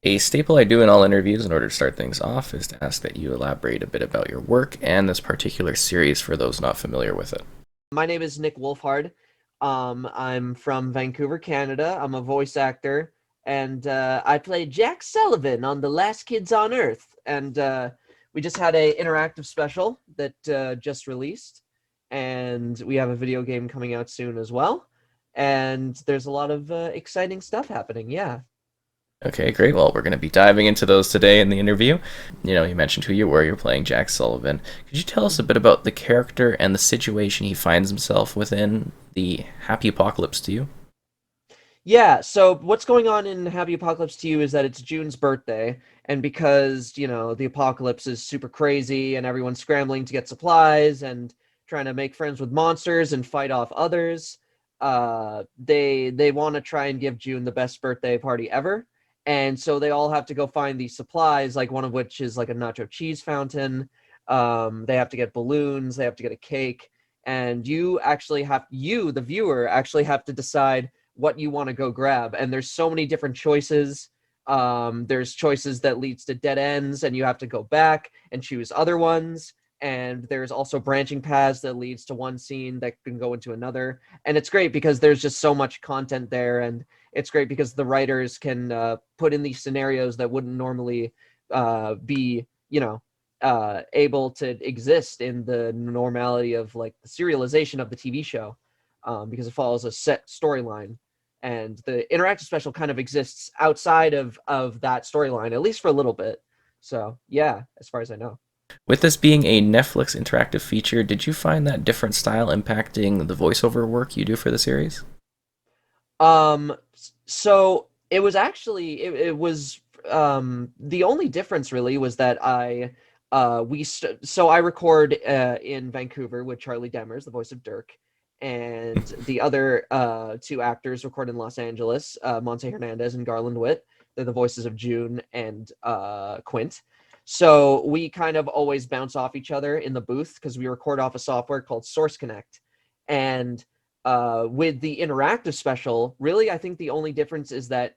A staple I do in all interviews in order to start things off is to ask that you elaborate a bit about your work and this particular series for those not familiar with it. My name is Nick Wolfhard. I'm from Vancouver, Canada. I'm a voice actor, and I played Jack Sullivan on The Last Kids on Earth. And we just had a interactive special that just released, and we have a video game coming out soon as well. And there's a lot of exciting stuff happening. Yeah. Okay, great. Well, we're going to be diving into those today in the interview. You mentioned who you were. You're playing Jack Sullivan. Could you tell us a bit about the character and the situation he finds himself within the Happy Apocalypse to you? Yeah, so what's going on in Happy Apocalypse to you is that it's June's birthday, and because, the apocalypse is super crazy and everyone's scrambling to get supplies and trying to make friends with monsters and fight off others, they want to try and give June the best birthday party ever. And so they all have to go find these supplies, like one of which is like a nacho cheese fountain. They have to get balloons, they have to get a cake, and you, the viewer, actually have to decide what you want to go grab. And there's so many different choices. There's choices that leads to dead ends and you have to go back and choose other ones. And there's also branching paths that leads to one scene that can go into another. And it's great because there's just so much content there. And it's great because the writers can put in these scenarios that wouldn't normally be, able to exist in the normality of like the serialization of the TV show, because it follows a set storyline, and the interactive special kind of exists outside of that storyline, at least for a little bit. So yeah, as far as I know. With this being a Netflix interactive feature, did you find that different style impacting the voiceover work you do for the series? So it was actually it was the only difference really was that I record in Vancouver with Charlie Demers, the voice of Dirk, and the other two actors record in Los Angeles, Monte Hernandez and Garland Witt. They're the voices of June and Quint. So we kind of always bounce off each other in the booth because we record off a software called Source Connect. And with the interactive special, really, I think the only difference is that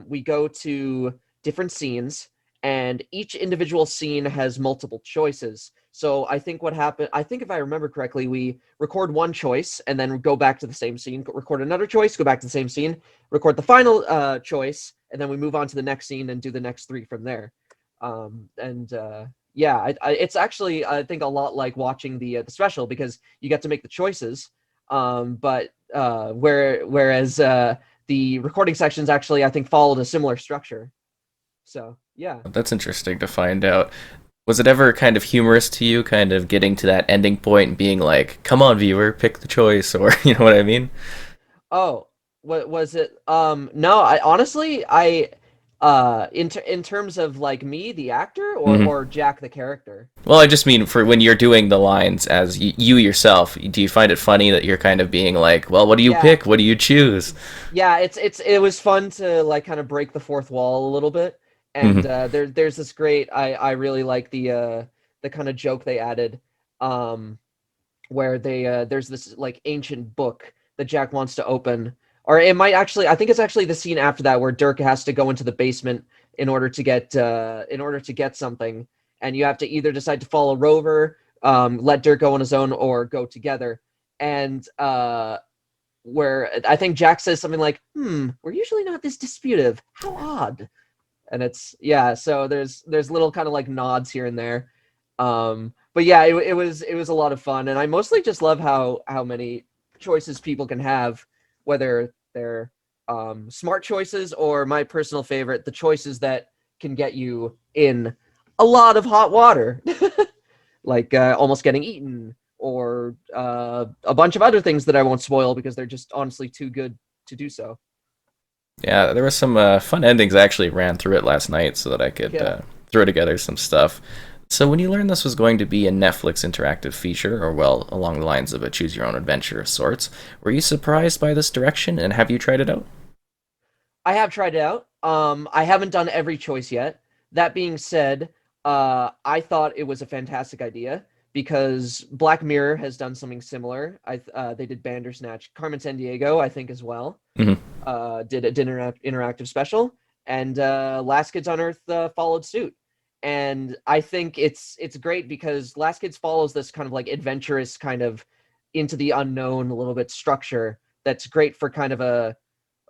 we go to different scenes, and each individual scene has multiple choices. So I think what happened, I think if I remember correctly, we record one choice and then go back to the same scene, record another choice, go back to the same scene, record the final choice, and then we move on to the next scene and do the next three from there. And yeah, it's actually, I think, a lot like watching the special because you get to make the choices. But whereas the recording sections actually, I think, followed a similar structure. So yeah. That's interesting to find out. Was it ever kind of humorous to you, kind of getting to that ending point and being like, come on, viewer, pick the choice, or you know what I mean? Oh, what was it? No, I honestly, in terms of like me, the actor, Hmm. or Jack the character. Well, I just mean for when you're doing the lines as you yourself, do you find it funny that you're kind of being like, well, what do you Yeah, pick? What do you choose? yeah, it was fun to like kind of break the fourth wall a little bit. And Hmm. there's this great, I really like the kind of joke they added, um where they there's this like ancient book that Jack wants to open. Or it might actually, I think it's actually the scene after that where Dirk has to go into the basement in order to get something, and you have to either decide to follow Rover, let Dirk go on his own, or go together. And where I think Jack says something like, we're usually not this disputive. How odd. And it's, yeah, so there's little kind of like nods here and there. But yeah, it was a lot of fun, and I mostly just love how many choices people can have, whether they're smart choices or my personal favorite, the choices that can get you in a lot of hot water, like almost getting eaten, or a bunch of other things that I won't spoil because they're just honestly too good to do so. Yeah, there was some fun endings. I actually ran through it last night so that I could Yeah. throw together some stuff. So when you learned this was going to be a Netflix interactive feature, or well, along the lines of a choose your own adventure of sorts, were you surprised by this direction and have you tried it out? I have tried it out. I haven't done every choice yet. That being said, I thought it was a fantastic idea because Black Mirror has done something similar. They did Bandersnatch. Carmen Sandiego, I think, as well. Hmm. Did an interactive special, and Last Kids on Earth followed suit. And I think it's great because Last Kids follows this kind of like adventurous kind of into the unknown a little bit structure that's great for kind of a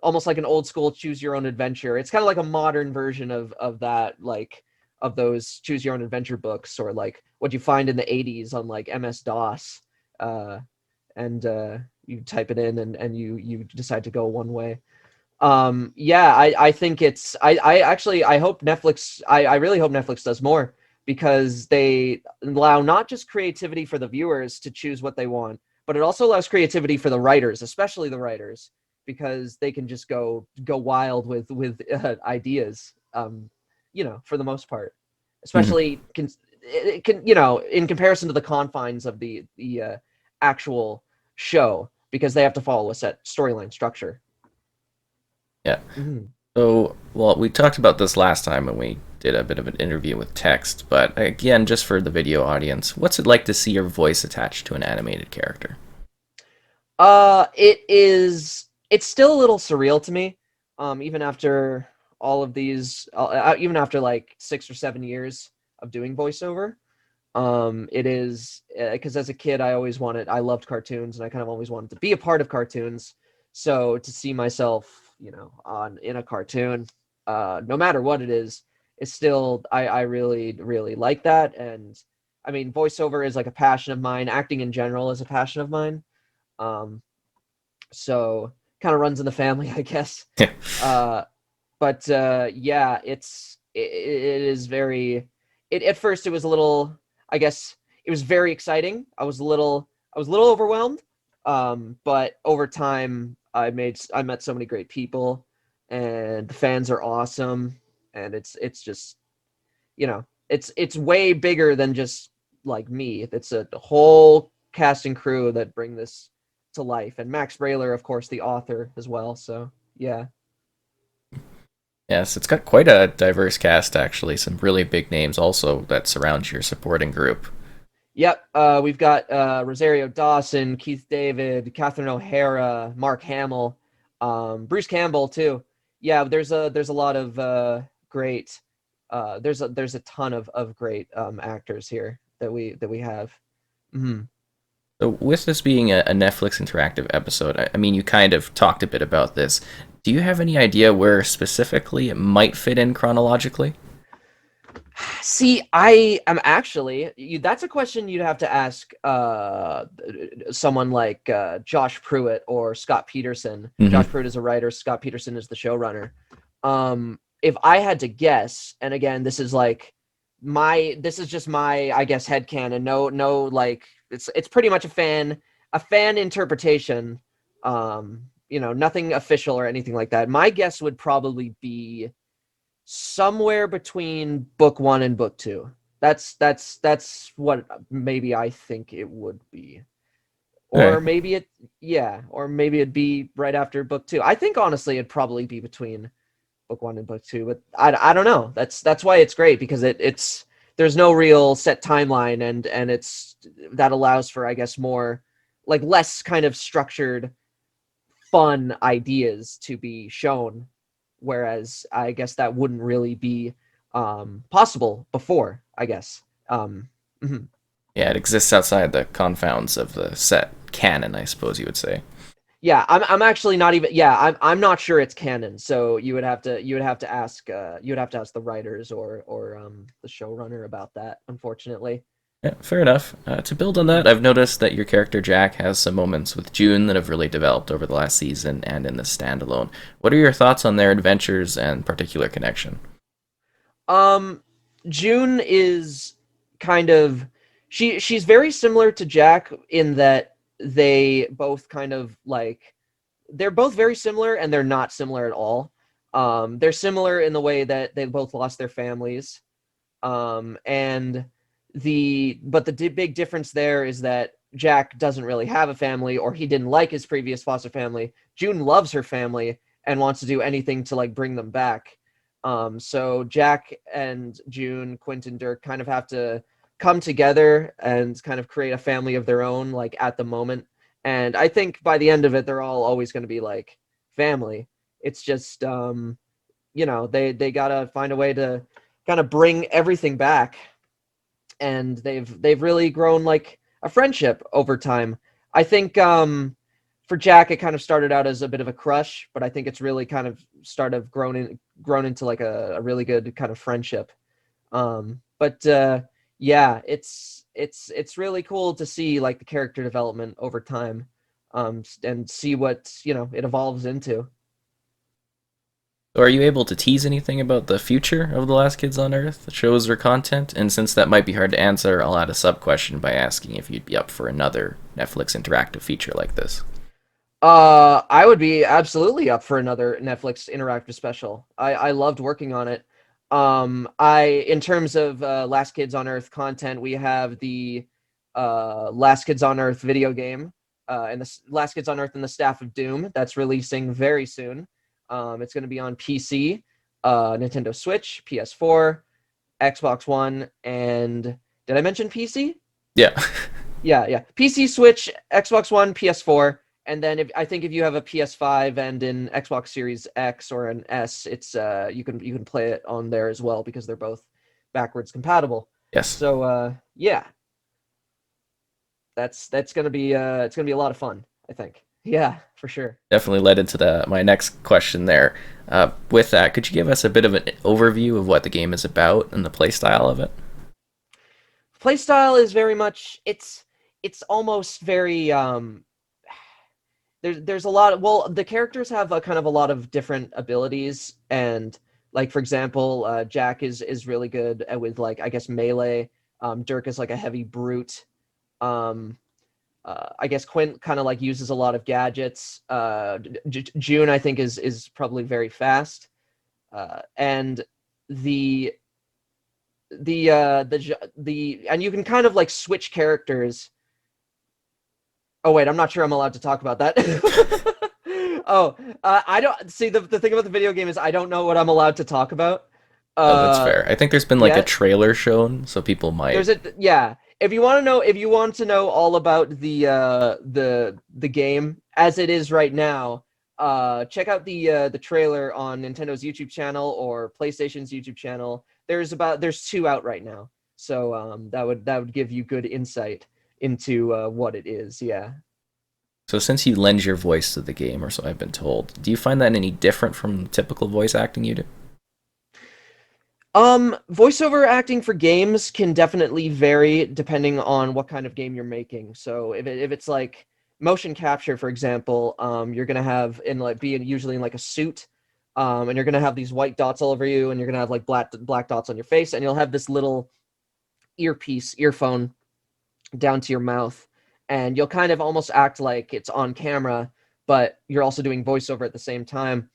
almost like an old school choose your own adventure. It's kind of like a modern version of that, like of those choose your own adventure books, or like what you find in the 80s on like MS-DOS. Uh, and you type it in, and you decide to go one way. Yeah, I think it's I actually I hope Netflix I really hope Netflix does more, because they allow not just creativity for the viewers to choose what they want, but it also allows creativity for the writers, especially the writers, because they can just go wild with ideas, for the most part, Mhm. especially it can, in comparison to the confines of the actual show, because they have to follow a set storyline structure. Yeah. Mhm. So, well, we talked about this last time when we did a bit of an interview with text, but again, just for the video audience, what's it like to see your voice attached to an animated character? It's still a little surreal to me, even after all of these, even after like 6 or 7 years of doing voiceover. It is because as a kid, I loved cartoons, and I kind of always wanted to be a part of cartoons. So to see myself, on in a cartoon, no matter what it is, it's still I really really like that. And I mean, voiceover is like a passion of mine. Acting in general is a passion of mine. Um, so kind of runs in the family, I guess. Uh, but yeah, it is very. It At first it was a little. I guess it was very exciting. I was a little overwhelmed. But over time, I met so many great people, and the fans are awesome, and it's just, it's way bigger than just like me. It's a whole cast and crew that bring this to life, and Max Brailer, of course, the author as well. So yeah. Yes, it's got quite a diverse cast, actually. Some really big names also that surround your supporting group. Yep, we've got Rosario Dawson, Keith David, Catherine O'Hara, Mark Hamill, Bruce Campbell too. Yeah, there's a lot of great. There's a ton of great actors here that we have. Mhm. So, with this being a Netflix interactive episode, I mean, you kind of talked a bit about this. Do you have any idea where specifically it might fit in chronologically? See, I am actually that's a question you'd have to ask someone like Josh Pruitt or Scott Peterson. Hmm. Josh Pruitt is a writer, Scott Peterson is the showrunner. If I had to guess, and again, this is just my, I guess, headcanon. No, like it's pretty much a fan interpretation. Nothing official or anything like that. My guess would probably be somewhere between book one and book two. That's what maybe I think it would be. Or Okay. maybe or maybe it'd be right after book two. I think honestly it'd probably be between book one and book two, but I don't know. That's why it's great, because it's there's no real set timeline, and it's that allows for, I guess, more like less kind of structured fun ideas to be shown, whereas I guess that wouldn't really be possible before, I guess. Mhm. Yeah, it exists outside the confounds of the set canon, I suppose you would say. Yeah, I'm actually not even. Yeah, I'm not sure it's canon. So you would have to ask the writers or the showrunner about that. Unfortunately. Yeah, fair enough. To build on that, Mhm. I've noticed that your character Jack has some moments with June that have really developed over the last season and in the standalone. What are your thoughts on their adventures and particular connection? Um, June is kind of she's very similar to Jack in that they both kind of like they're both very similar, and they're not similar at all. They're similar in the way that they both lost their families. And the big difference there is that Jack doesn't really have a family, or he didn't like his previous foster family. June loves her family and wants to do anything to like bring them back. So Jack and June, Quentin, Dirk kind of have to come together and kind of create a family of their own, like at the moment. And I think by the end of it, they're all always going to be like family. It's just they gotta find a way to kind of bring everything back, and they've really grown like a friendship over time. I think for Jack, it kind of started out as a bit of a crush, but I think it's really kind of grown into like a really good kind of friendship. But yeah, it's really cool to see like the character development over time, and see what it evolves into. So are you able to tease anything about the future of The Last Kids on Earth, shows or content? And since that might be hard to answer, I'll add a sub question by asking if you'd be up for another Netflix interactive feature like this. I would be absolutely up for another Netflix interactive special. I loved working on it. In terms of Last Kids on Earth content, we have the Last Kids on Earth video game, and the Last Kids on Earth and the Staff of Doom that's releasing very soon. It's going to be on PC, Nintendo Switch, PS4, Xbox One, and did I mention PC? Yeah. Yeah. PC, Switch, Xbox One, PS4, and then I think if you have a PS5 and an Xbox Series X or an S, it's you can play it on there as well because they're both backwards compatible. Yes. So yeah, that's gonna be it's gonna be a lot of fun, I think. Yeah, for sure. Definitely led into my next question there. With that, could you give us a bit of an overview of what the game is about and the play style of it? Playstyle is very much it's almost very there's a lot of, well, the characters have a kind of a lot of different abilities, and like for example, Jack is really good with like I guess melee. Dirk is like a heavy brute. Um, I guess Quint kind of like uses a lot of gadgets. June I think is probably very fast, and the and you can kind of like switch characters. Oh wait, I'm not sure I'm allowed to talk about that. Oh, I don't see the thing about the video game is I don't know what I'm allowed to talk about. Oh, that's Uh, fair. I think there's been like a Yet trailer shown, so people might. there's a yeah. If you want to know all about the game as it is right now, check out the trailer on Nintendo's YouTube channel or PlayStation's YouTube channel. There's two out right now, so that would give you good insight into what it is. Yeah. So since you lend your voice to the game, or so I've been told, do you find that any different from typical voice acting you do? Voiceover acting for games can definitely vary depending on what kind of game you're making. So if it's like motion capture, for example, you're gonna have in like being usually in like a suit, and you're gonna have these white dots all over you, and you're gonna have like black dots on your face, and you'll have this little earphone down to your mouth, and you'll kind of almost act like it's on camera, but you're also doing voiceover at the same time.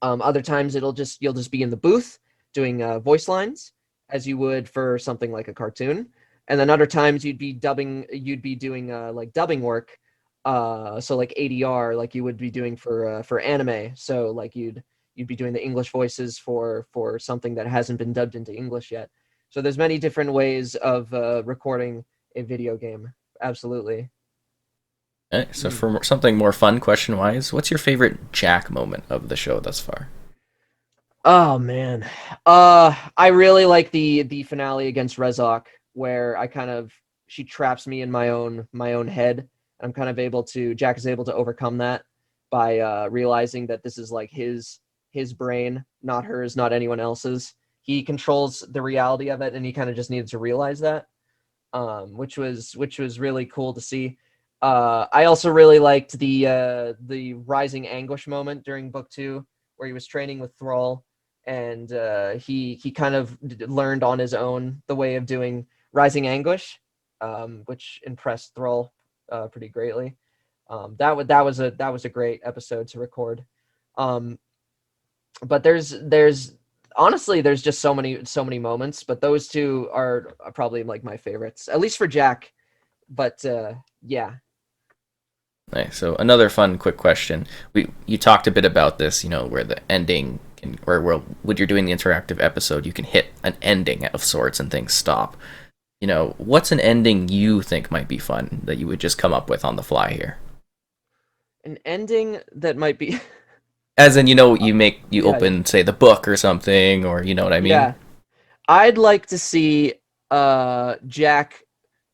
Other times you'll just be in the booth doing voice lines as you would for something like a cartoon, and then other times you'd be doing like dubbing work, so like ADR, like you would be doing for anime. So like you'd be doing the English voices for something that hasn't been dubbed into English yet. So there's many different ways of recording a video game. Absolutely. So Mm. for something more fun, question wise, what's your favorite Jack moment of the show thus far? Oh man. I really like the finale against Rezok, where I kind of she traps me in my own head. I'm kind of able to Jack is able to overcome that by realizing that this is like his brain, not hers, not anyone else's. He controls the reality of it, and he kind of just needed to realize that, which was really cool to see. I also really liked the rising anguish moment during book two, where he was training with Thrall, and he kind of learned on his own the way of doing rising anguish, which impressed Thrall pretty greatly. That was a great episode to record. Um, but there's honestly there's just so many moments, but those two are probably like my favorites, at least for Jack. But yeah. Nice. So another fun, quick question. You talked a bit about this, where the ending can, or where when you're doing the interactive episode, you can hit an ending of sorts and things stop. What's an ending you think might be fun that you would just come up with on the fly here? An ending that might be As in, you Yeah, yeah, open, say, the book or something, or you know what I mean? yeah. I'd like to see Jack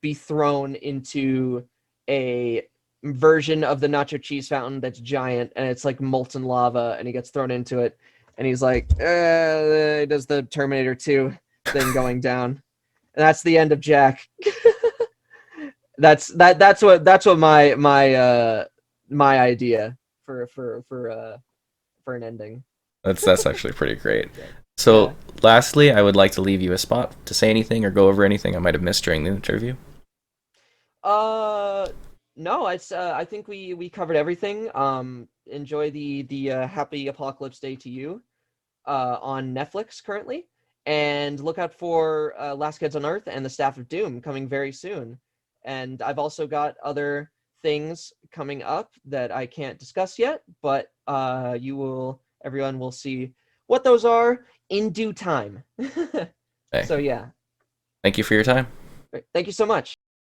be thrown into a version of the nacho cheese fountain that's giant and it's like molten lava and he gets thrown into it and he's like does the Terminator 2 thing going down. And that's the end of Jack. That's what my idea for an ending. That's actually pretty great. Jack. So, Yeah. lastly, I would like to leave you a spot to say anything or go over anything I might have missed during the interview. Uh, no, I think we covered everything. Enjoy the Happy Apocalypse Day to you on Netflix currently, and look out for Last Kids on Earth and the Staff of Doom coming very soon. And I've also got other things coming up that I can't discuss yet, but everyone will see what those are in due time. Hey, So yeah, thank you for your time. thank you so much.